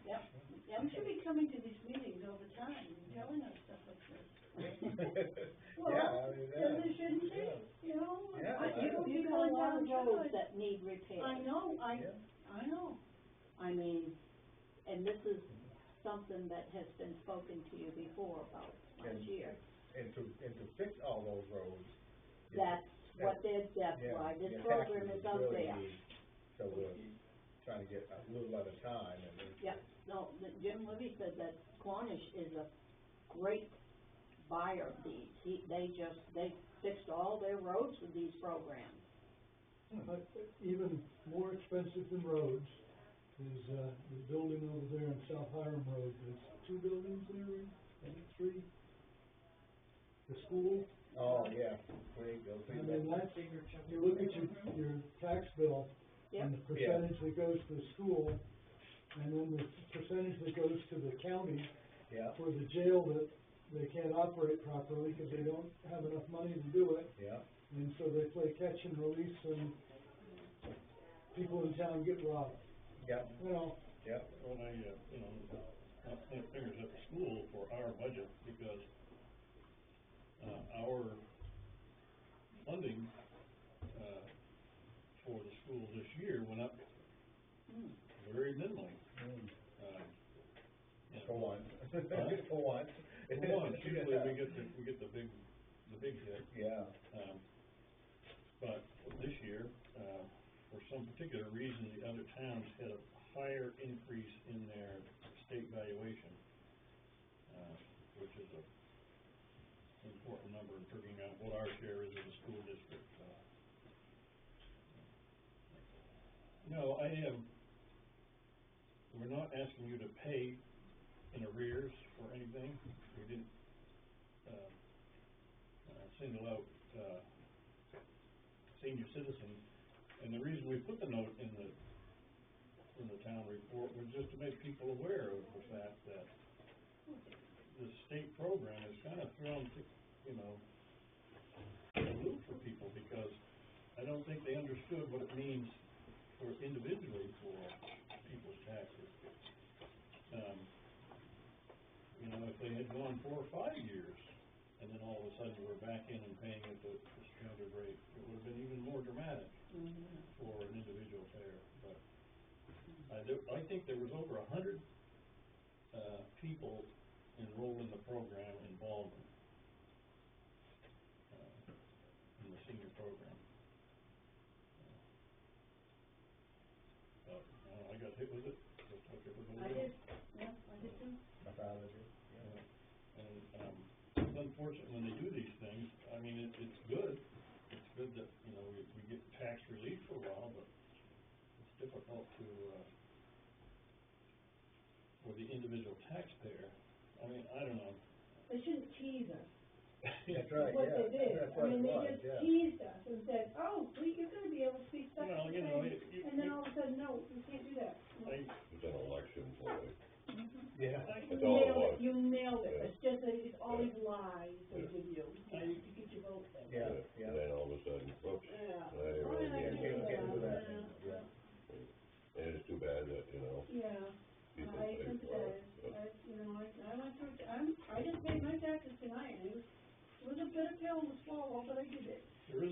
Yep, yep. You should be coming to these meetings all the time and telling us stuff like this. Yeah, I mean, Well, there shouldn't be, you know? Yeah, I think I- You people got a in lot town of roads should. that need repairs. I know, Yeah. I know. I mean, and this is something that has been spoken to you before about last And- year. And to fix all those roads. That's what that's yeah, why this yeah, program taxes is out really there. need- So we're trying to get a little at a time, and then. Yep, no, Jim Libby said that Cornish is a great buyer of these. They fixed all their roads with these programs. But even more expensive than roads is, the building over there on South Hiram Road, there's 2 buildings there, maybe 3. The school, Oh, yeah, there you go. I mean, that's, you look at your tax bill, and the percentage that goes to the school, and then the percentage that goes to the county Yeah, for the jail that they can't operate properly because they don't have enough money to do it, yeah, and so they play catch and release, and people in town get robbed, yeah, you know. yeah. When I, not point fingers at the school for our budget, because, our funding, for the school this year went up very minimally. You know, For once. Huh? For once. For once, usually we get the big hit. Yeah, But this year, for some particular reason, the other towns had a higher increase in their state valuation, which is a important number in figuring out what our share is of the school district. No, we're not asking you to pay in arrears or anything. We didn't, single out, senior citizen. And the reason we put the note in the town report was just to make people aware of the fact that the state program is kind of thrown, a loop for people, because I don't think they understood what it means for individually for people's taxes. If they had gone 4 or 5 years, and then all of a sudden we're back in and paying at the standard rate, it would have been even more dramatic for an individual payer. But I think there was over 100 people enrolled in the program in Baldwin, in the senior program. I got hit with it, just like everybody I else. did, yeah, I did too. my father did, yeah. And, it's unfortunate when they do these things. I mean, it's good. It's good that, we get tax relief for a while, but it's difficult to, for the individual taxpayer. I mean, I don't know. They shouldn't tease us. That's right, What yeah. they did. That's I what mean, it they was, just yeah. teased us and said, oh, you're gonna be able to speak such Well, a you thing. know, And then all of a sudden, no, you can't do that. It's an election play. Yeah. That's all it was. You nailed it. Yeah. It's just that it's all these lies they give you, I- to get your vote in. Yeah, yeah. And then all of a sudden, whoops, Yeah. now you're on the Can't end. get into that, Yeah. yeah. And it's too bad that, Yeah, people I pay for sympathize, it. I went through, I just paid my taxes tonight, and it was a bitter pill to swallow, but I did it. There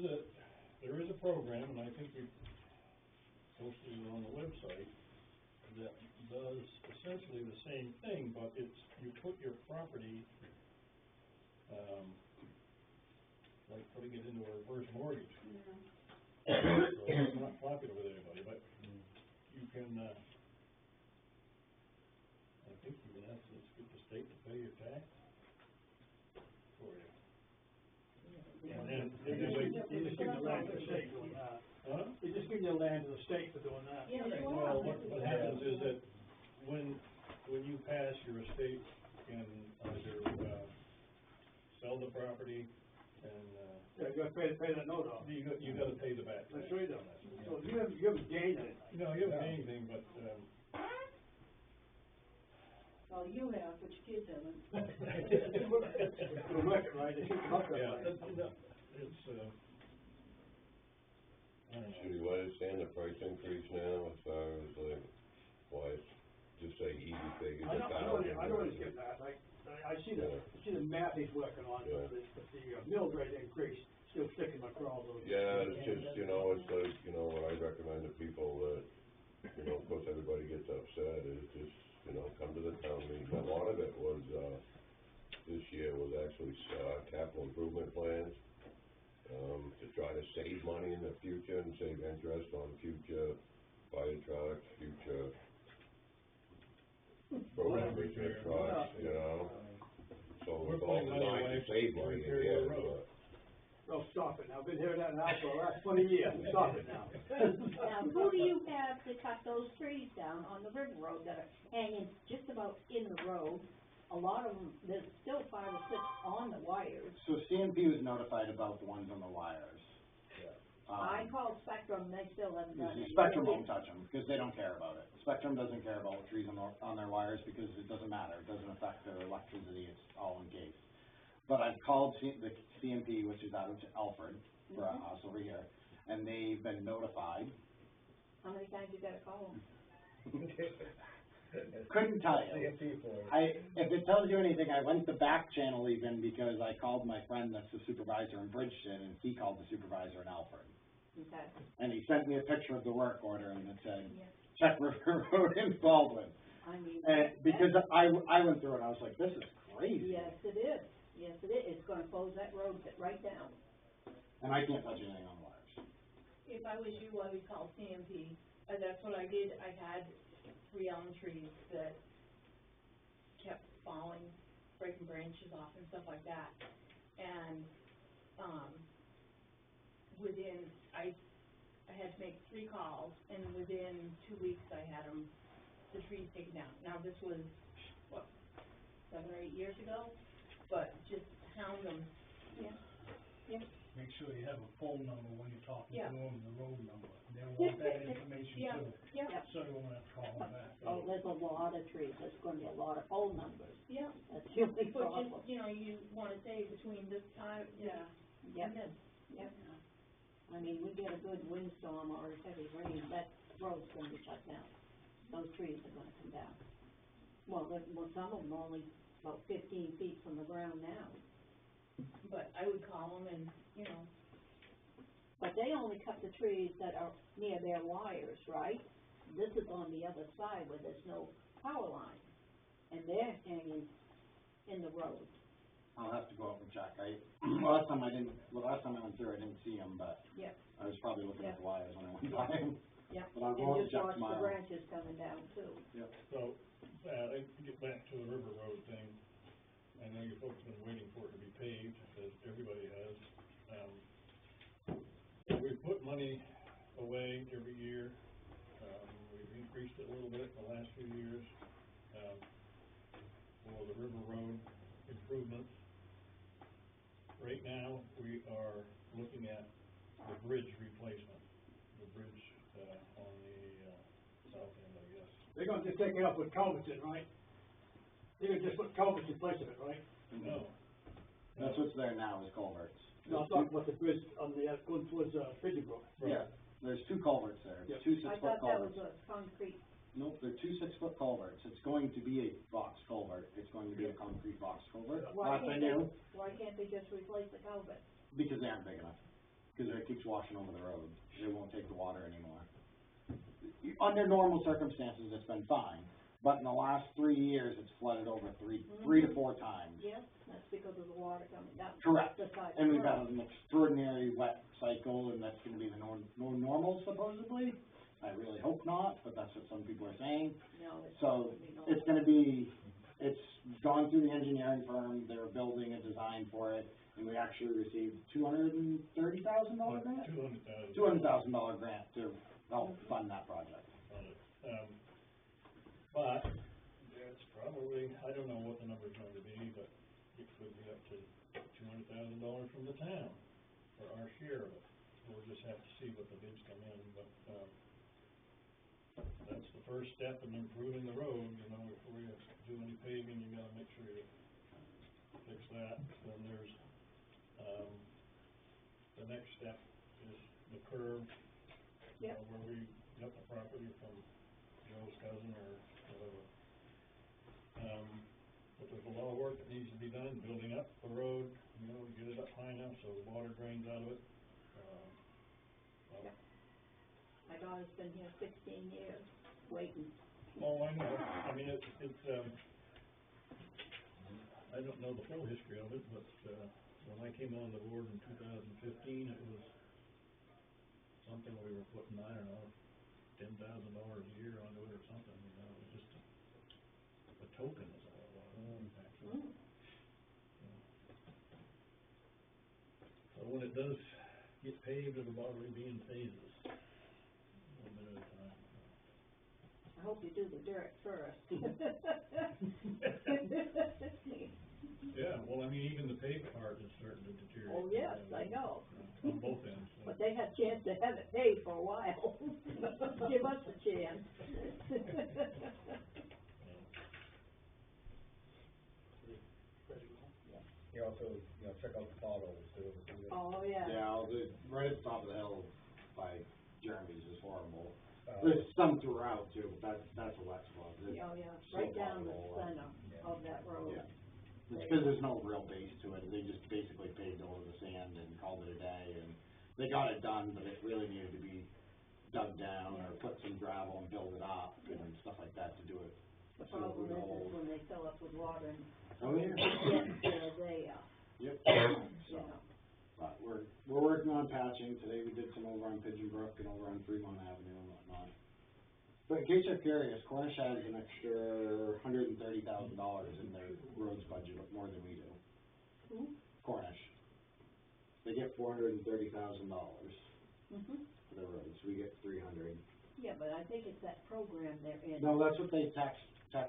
is a program, and I think we posted it on the website, that does essentially the same thing, but you put your property, like putting it into a reverse mortgage. So it's not popular with anybody, but you can, I think you can actually get this state to pay your tax for you. And then You just give the land to the state doing that. Huh? You just give the land to the state for doing that. Yeah, you Well, are. what happens is that when you pass, your estate can either, sell the property and, Yeah, you gotta pay that note off. you gotta pay the back. That's right, though. So you haven't gained anything. No, you haven't gained anything, but, Well, you have, but your kids haven't. The record, right, they should come up that yeah, way. it's, I don't Should know. you understand the price increase now as far as like, why it's just say easy figures, I know what he's $1,000? getting at, I see the math he's working on, Yeah. but the mill rate increase still sticking my craw a little bit. Yeah, it's just, it's like, what I recommend to people that, of course, everybody gets upset, is just, come to the town meeting. A lot of it was, this year was actually, capital improvement plans, to try to save money in the future and save interest on future fire trucks, future road commissioner trucks, So We're it's all putting money designed away to save to money in repair the your end, road. Well, stop it now, I've been hearing that now for the last 20 years, stop it now. Now, who do you have to cut those trees down on the river road that are hanging just about in the road? A lot of them, there's still 5 or 6 on the wires. So CMP was notified about the ones on the wires. I called Spectrum, they still haven't done it. Spectrum won't touch them, because they don't care about it. Spectrum doesn't care about trees on their wires, because it doesn't matter, it doesn't affect their electricity, it's all encased. But I've called the CMP, which is out of Alfred, for us over here, and they've been notified. How many times you gotta call them? Couldn't tell you. If it tells you anything, I went the back channel even, because I called my friend that's the supervisor in Bridgeton, and he called the supervisor in Alfred. Okay. And he sent me a picture of the work order, and it said, Yeah. check River Road in Baldwin. I mean. And because I went through it, I was like, this is crazy. Yes, it is. Yes, it is. It's gonna close that road right down. And I can't touch anything on wires. If I was you, I would call CMP, that's what I did, I had 3 elm trees that kept falling, breaking branches off and stuff like that, and, I had to make 3 calls, and within 2 weeks, I had the trees taken down. Now, this was, 7 or 8 years ago, but just hound them. Yeah, yeah. Make sure you have a phone number when you're talking Yeah. to them, the road number, they'll want that information Yeah, too. yeah. So you won't have to call them back. Oh, there's a lot of trees. There's gonna be a lot of phone numbers. Yeah, That's the only but problem. just, you wanna say between this time, yeah, Yep, and then. yep. I mean, we get a good windstorm or heavy rain, that road's gonna be shut down. Those trees are gonna come down. Well, some of them only about 15 feet from the ground now. But I would call them and, But they only cut the trees that are near their wires, right? This is on the other side where there's no power line, and they're hanging in the road. I'll have to go up and check. Last time I went through, I didn't see them, but Yep, I was probably looking at the wires when I went by them. yep. But I'll go up and And just check watch the tomorrow. branches coming down too. Yep. So, to get back to the River Road thing, I know you folks have been waiting for it to be paved, as everybody has. We put money away every year, we've increased it a little bit in the last few years, for the River Road improvements. Right now, we are looking at the bridge replacement, the bridge, on the, south end, I guess. They're gonna just take it up with culverts in, right? They're gonna just put culverts in place of it, right? No. That's what's there now is culverts. No, I'm talking about the bridge on the, going towards, Pigeon Brook. Yeah, there's 2 culverts there, Yeah. 2 I 6-foot thought that was culverts. a concrete, Nope, they're 2 6-foot culverts. It's going to be a box culvert. It's going to be a concrete box culvert. why Last I can't they, knew, why can't they just replace the culvert? because they aren't big enough. Because it keeps washing over the road. It won't take the water anymore. Under normal circumstances, it's been fine, but in the last 3 years, it's flooded over 3 to 4 times. Yes, that's because of the water coming down. Correct. The side And of we've the had road. an extraordinary wet cycle, and that's gonna be the normal supposedly. I really hope not, but that's what some people are saying. No, it's So, supposed to be it's normal. gonna be It's gone through the engineering firm, they were building a design for it, and we actually received $230,000 grant? $200,000 grant to help fund that project. But it's probably, I don't know what the number's going to be, but it could be up to $200,000 from the town for our share of it. We'll just have to see what the bids come in, but, that's the first step in improving the road, you know, before you do any paving, you gotta make sure you fix that. Then there's, the next step is the curb, you know, where we got the property from Joe's cousin or whatever. But there's a lot of work that needs to be done, building up the road, you know, get it up high enough so the water drains out of it. Yeah. My daughter's been here 16 years, waiting. Oh, I know, I mean, it's, I don't know the full history of it, but, when I came on the board in 2015, it was something we were putting, I don't know, $10,000 a year onto it or something, you know, it was just a token is all it was, actually. So when it does get paved, it'll probably be in phases, a little bit at a time. I hope you do the dirt first. Yeah, well, I mean, even the paved part is starting to deteriorate. Oh, yes, I know. On both ends. So. But they had a chance to have it paved for a while. Give us a chance. You also, you know, check out the potholes too. Oh, yeah. Yeah, right at the top of the hill by Jeremy's is horrible. There's some throughout too, but that's a wet spot. It's Oh, yeah, so right down the potable. center of that road. Yeah. It's because there's no real base to it, they just basically paved over the sand and called it a day, and they got it done, but it really needed to be dug down or put some gravel and build it up and stuff like that to do it. The problem is when they fill up with water and Oh, yeah. get there, Yep. you So, know. but we're working on patching, today we did some over on Pigeon Brook and over on Fremont Avenue and whatnot. But in case you're curious, Cornish has an extra $130,000 in their roads budget, more than we do. Who? Cornish. They get $430,000 Mm-hmm. for the roads, we get 300. Yeah, but I think it's that program they're in. No, that's what they tax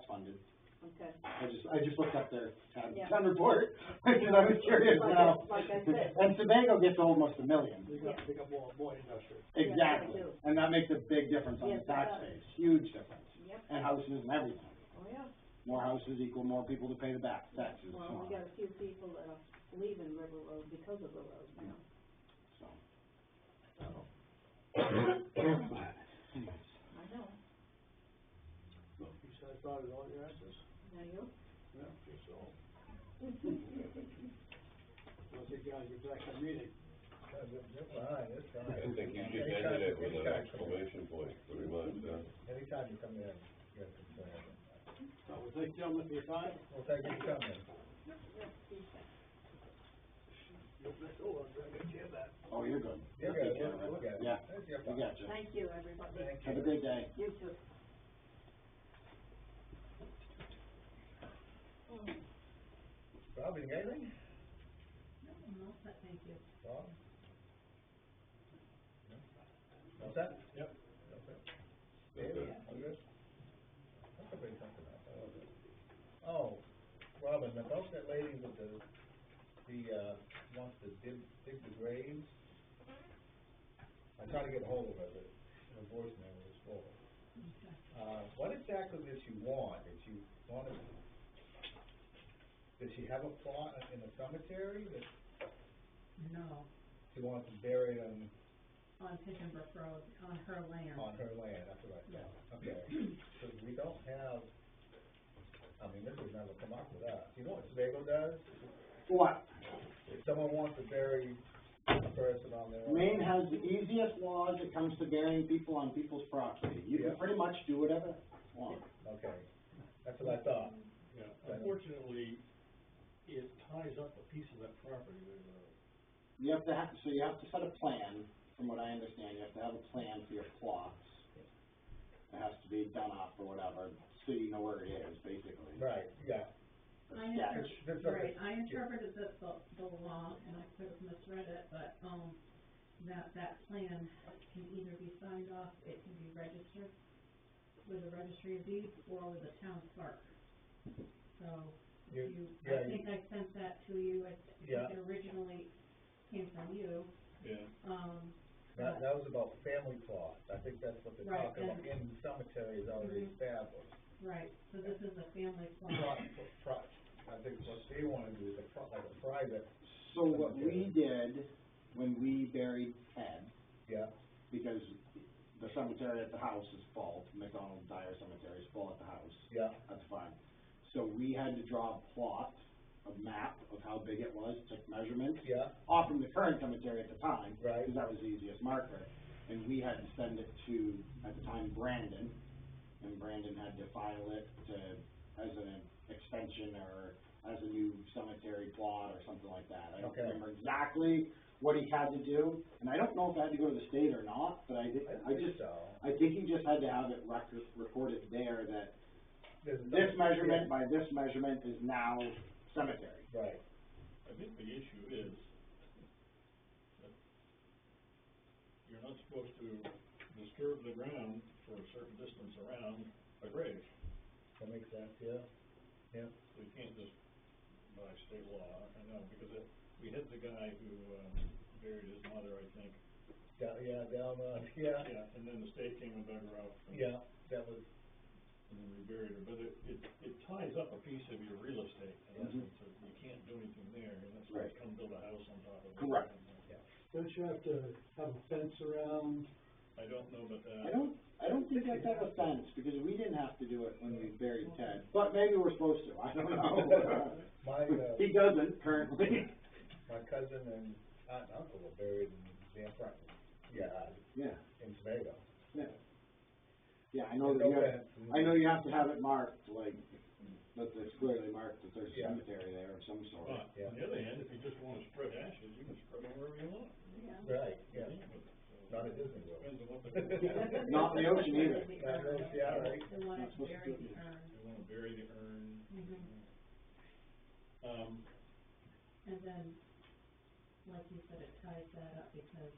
funded. Okay. I just looked up their Yeah. town report, because I was curious now. Like I said. And Sebago gets almost $1 million. They got more industry. Exactly, do. and that makes a big difference on Yes, the it tax does. base, huge difference. Yep. And houses and everything. Oh, yeah. More houses equal more people to pay the back taxes, so Well, we on. got a few people that are leaving River Road because of the road now. So. Anyways. I know. You satisfied with all your answers? Now you? Yeah, I think so. I'll take you out of your back to meeting. This time. I think you just ended it with an exclamation point, pretty much, Anytime you come in, you have to say it. So we'll take gentlemen for your time. Well, thank you for coming. You're next over, I'm trying to get you back. Oh, you're good. You're Take good. care of it. You're good. Yeah, That's we your fault. got you. Thank you, everybody. Thank Have a great day. You too. Bob, you got anything? No, I'm all set, thank you. Bob? All set? Yep. All set. Okay. Dave, all good? What's the big something else? Oh, Robin, about that lady with the wants to dig the graves. I tried to get hold of her, but her voicemail was full. What exactly does she want? Does she have a plot in a cemetery that No, she wants to bury on Pigeon Brook Road, on her land. her land? That's what I thought. Okay. So we don't have, I mean, this has never come up with us. You know what Sebago does? What? If someone wants to bury a person on their own. Maine has the easiest laws when it comes to burying people on people's property. You can Yeah. pretty much do whatever you want. Okay, that's what I thought. Yeah, unfortunately, it ties up a piece of that property with You have to so you have to set a plan, from what I understand, you have to have a plan for your plots. it has to be done up or whatever, so you know where it is, basically. Right, yeah. The I sketch. interpreted, I interpreted the law, and I could have misread it, but, that plan can either be signed off, it can be registered with the registry of deeds or with the town clerk. So, I think I sent that to you, I think it originally came from you, Yeah. That was about family plots, I think that's what they're Right, talking about, in cemeteries already established. right, so this is a family plot. I think what they wanna do is like a private. So what we did when we buried Ted, Yeah, because the cemetery at the house is full, McDonald Dyer Cemetery is full at the house. yeah, That's fine. So we had to draw a plot, a map of how big it was, took measurements. yeah, Off from the current cemetery at the time. Right. Because that was the easiest marker. And we had to send it to, at the time, Brandon. And Brandon had to file it as an extension or as a new cemetery plot or something like that. I don't Okay. remember exactly what he had to do. And I don't know if it had to go to the state or not, but I think he just had to have it recorded there that this measurement by this measurement is now cemetery. right, I think the issue is that you're not supposed to disturb the ground for a certain distance around a grave. that makes sense, yeah, yeah. So you can't just, by state law, I know, because we had the guy who, buried his mother, I think. Down, yeah, Yeah, and then the state came and dug her out. yeah, that was, And then we buried her, but it ties up a piece of your real estate, in essence, so you can't do anything there, and that's why Right. you come build a house on top of it. Correct. Don't you have to have a fence around? I don't know about that. I don't think you have to have a fence, because we didn't have to do it when we buried Ted, but maybe we're supposed to, I don't know. My, He doesn't currently. my cousin and aunt and uncle were buried in Dan Franklin, Yeah, in Tobago. yeah. Yeah, I know that No you have, fence. I know you have to have it marked, like, that it's clearly marked that there's a Yeah. cemetery there of some sort. But, Yeah. on the other hand, if you just wanna spread ashes, you can spread them wherever you want. Right, yeah, So, not at Disney World. depends on what the. Not in the ocean either. Yeah, right. They want Not it supposed to buried do it. in urn. They wanna bury the urn. And then, like you said, it ties that up because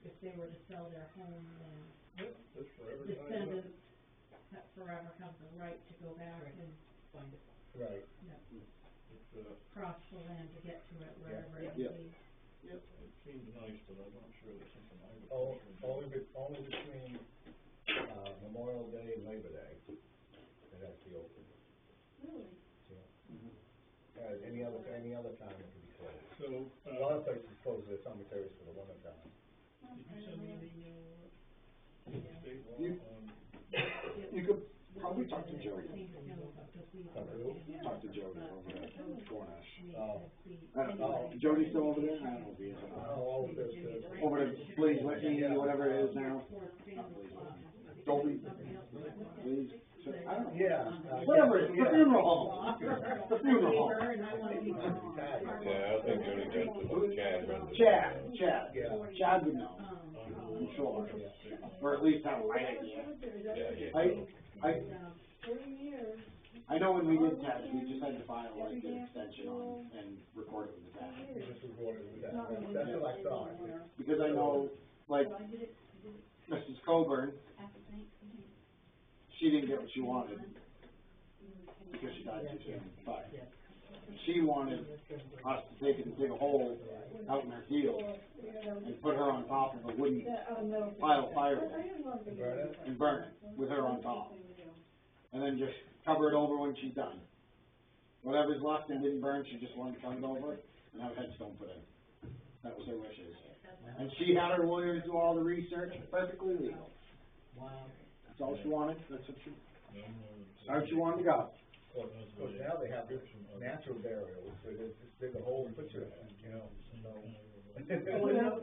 if they were to sell their home, then Yep, just forever ties it up. descendants forever have the right to go back and Find it. Right, It's, cross the land to get to it wherever it Yeah. may be. it seems nice, but I'm not sure that's something I would. only between, Memorial Day and Labor Day, it has to be open, Really? any other time it can be closed. So, A lot of places close their cemeteries for the winter time. did you send me an email, state law You- on? You could probably talk to Jody. Talk to Jody over there, Cornish. Oh. I don't know, Jody's still over there? I don't know if he is or not. Oh, the, Over to Blaze Whitney, whatever it is now. Not Blaze Whitney. Dolby, Blaze, I don't know. yeah. Whatever, it is, the funeral home. The funeral home. Yeah, I don't think Jody does, but Chad runs it. Chad, Yeah. Chad would know, I'm sure, or at least have a right idea. Yeah. 30 years. I know when we did Ted, we just had to file like an extension on and record it with the tax. Just recorded with that, that's what I thought. Because I know, like, So I did it Mrs. Coburn, after Thanksgiving. she didn't get what she wanted because she died too soon, but she wanted us to take it and dig a hole out in her field and put her on top of a wooden pile of firewood and burn it with her on top. And then just cover it over when she's done. Whatever's left and didn't burn, she just wanted to cover it over and have a headstone put in. That was her wishes. And she had her lawyers do all the research, perfectly legal. Wow. That's all she wanted, that's what she, how she wanted to go. Of course, now they have this natural burials, so they just dig a hole and put you in, you know, so.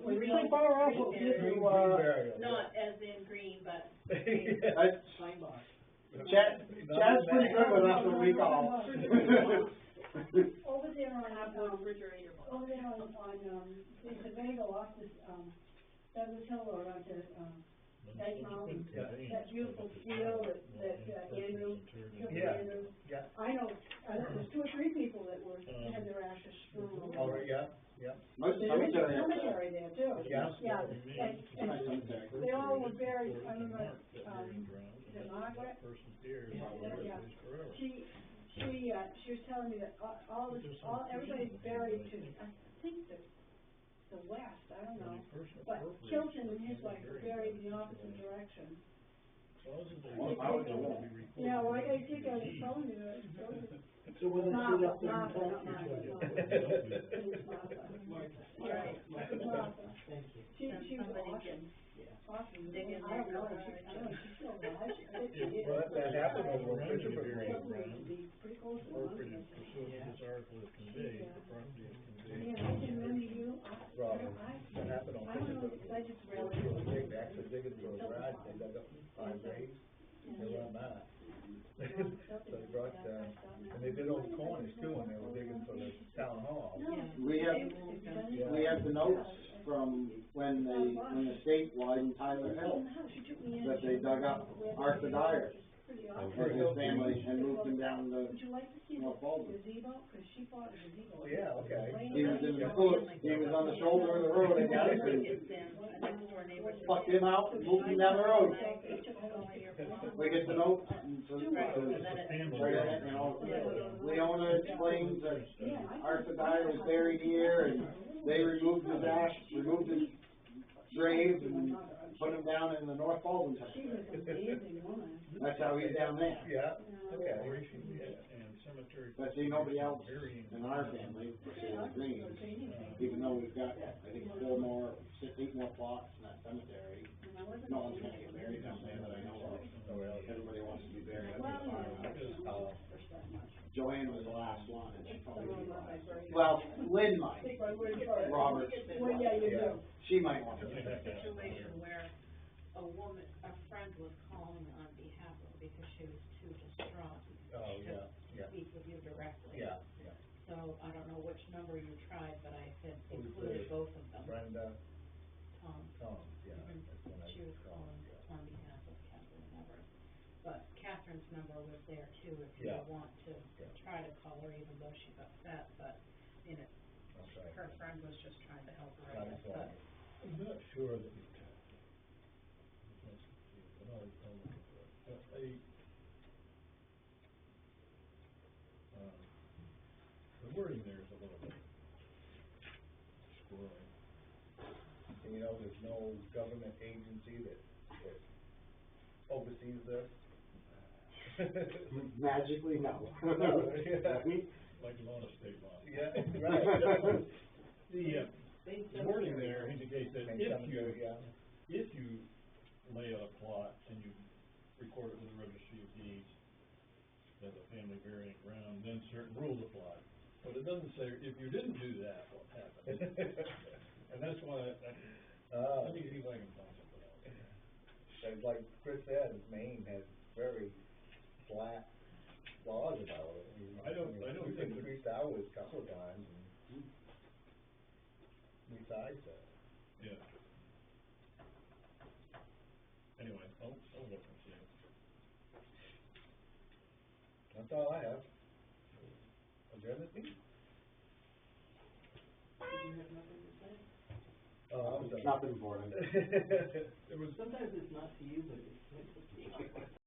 When you say fire off, what we do, Burial. Not as in green, but Fine box. Chad's pretty good with us when we call. Over there on, refrigerator box. over there on, the Tobago off this, Douglas Hill Road, onto, Egg Mountain, Subsequent conveyance that beautiful of the field town, that well, Andrew, interest Kip and Yeah. Andrew. Yeah. I know there's 2 or 3 people that were, had their ashes strewn all Oh, over. yeah, yeah. Most There is a cemeteries have that. cemetery there too. Yeah. Yeah, remains and Nice cemetery. they all were buried, I remember, marked that burial ground, is it and Margaret? that person's heirs Yeah, will yeah. live forever. She was telling me that everybody's buried to, I think the west, I don't know. But Chilton and his wife were buried in the opposite direction. Well, I would know. Yeah, well, I think I was telling you that. So when they Martha, sit up there and Martha, talk not to each Martha. other. It was Martha. Right. Martha. Thank you. She was awesome. Awesome. I don't know, she's still alive. I think she is. Well, that happened over Around Christopher the area Chilton Road. used to be pretty close to Incorporated London. pursuant to this article is conveyed, the property is conveyed. Yeah, I can remember you, Robert, that happened on I don't know, Christopher. because I just They were really. digging, actually digging for a garage, they dug up 5 graves, they were on that. So they brought, and they did Old Cornish too, and they were digging for the town hall. We have the notes from when the state widened Tyler Hill, that they dug up Arthur Dyer and his family and moved him down to Would you like to see the North Baldwin. gazebo? Cause she bought a gazebo. Oh, yeah, okay. He was in the foot, he was on the shoulder of the road, I guess, and fucked him out and moved him down the road. We get the notes, and so, you know, Leona explains that Arthur Dyer was buried here, and they removed his grave, and put him down in the North Baldwin She Cemetery. was an amazing woman. That's how he's down there. Yeah, okay. And cemetery. But see, nobody else in our family, the Greens, even though we've got, I think, 8 more plots in that cemetery, no one's gonna get buried down there that I know of. Everybody wants to be buried up in the farmhouse. Joanne was the last one, and she probably, well, Lynn might, Robert, Well, yeah, you do. she might want to. Situation where a woman, a friend was calling on behalf of, because she was too distraught Oh, yeah, yeah, to speak with you directly. yeah, yeah. So I don't know which number you tried, but I had Who's included the- both of them. Brenda, Tom, Tom, yeah, Mhm. that's when I she was called, calling yeah. on behalf of Kathleen Everett. But Catherine's number was there too, if you Yeah. want to Yeah. try to call her, even though she's upset, but, you know, Okay. her friend was just trying to help her, I Got guess, it, but. I'm not sure that you can. But I'm looking for it. The wording there is a little bit squirrely. And you know, there's no government agency that oversees this. Magically, no. No, yeah. Like a lot of state law. Yeah, right. The wording there indicates that And if cemetery, yeah. you lay out a plot and you record it with the registry of deeds as a family burying ground, then certain rules apply. But it doesn't say, if you didn't do that, what happens? And that's why, let me see if I can find something else. And like Chris said, Maine has very flat laws about it. I don't We've think increased ours a couple of times, and besides that. Yeah. Anyway, I'll look and see. That's all I have. Adjourn this meeting? Oh, I was done. Nothing important. Sometimes it's not to you, but it's.